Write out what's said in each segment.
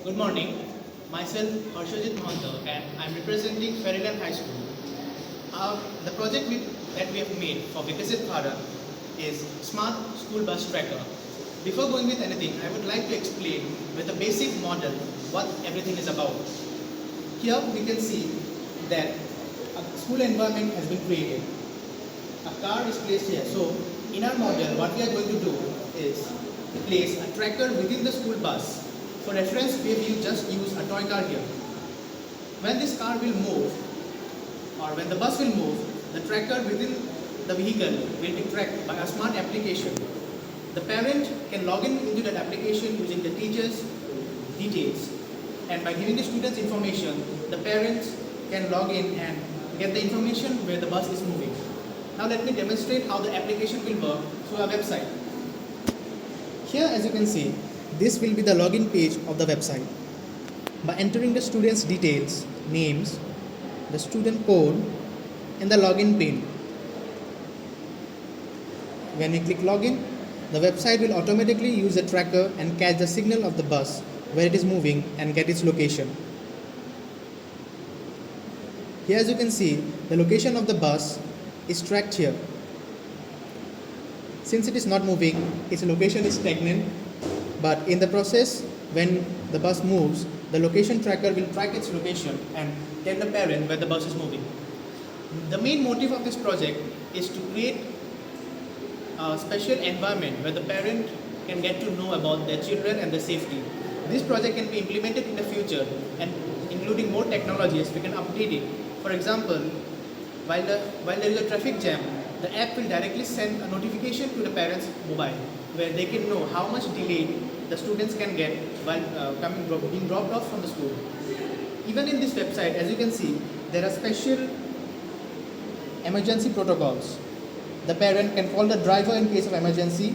Good morning. Myself Harshajit Mahanta and I'm representing Fairyland High School. The project that we have made for Vikasit Bharat is Smart School Bus Tracker. Before going with anything, I would like to explain with a basic model what everything is about. Here we can see that a school environment has been created. A car is placed here. So in our model, what we are going to do is place a tracker within the school bus. For reference, we have just used a toy car here. When this car will move, or when the bus will move, the tracker within the vehicle will be tracked by a smart application. The parent can log in into that application using the teacher's details. And by giving the students information, the parents can log in and get the information where the bus is moving. Now let me demonstrate how the application will work through our website. Here, as you can see, this will be the login page of the website. By entering the student's details, names, the student code, and the login pin. When we click login, the website will automatically use the tracker and catch the signal of the bus where it is moving and get its location. Here, as you can see, the location of the bus is tracked here. Since it is not moving, its location is stagnant, but in the process, when the bus moves, the location tracker will track its location and tell the parent where the bus is moving. The main motive of this project is to create a special environment where the parent can get to know about their children and their safety. This project can be implemented in the future and including more technologies, we can update it. For example, while there is a traffic jam, the app will directly send a notification to the parent's mobile where they can know how much delay the students can get while being dropped off from the school. Even in this website, as you can see, there are special emergency protocols. The parent can call the driver in case of emergency.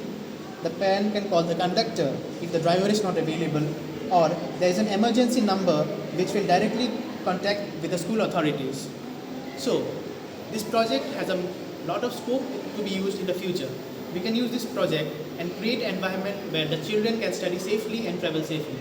The parent can call the conductor if the driver is not available, or there is an emergency number which will directly contact with the school authorities. So, this project has a lot of scope to be used in the future. We can use this project and create an environment where the children can study safely and travel safely.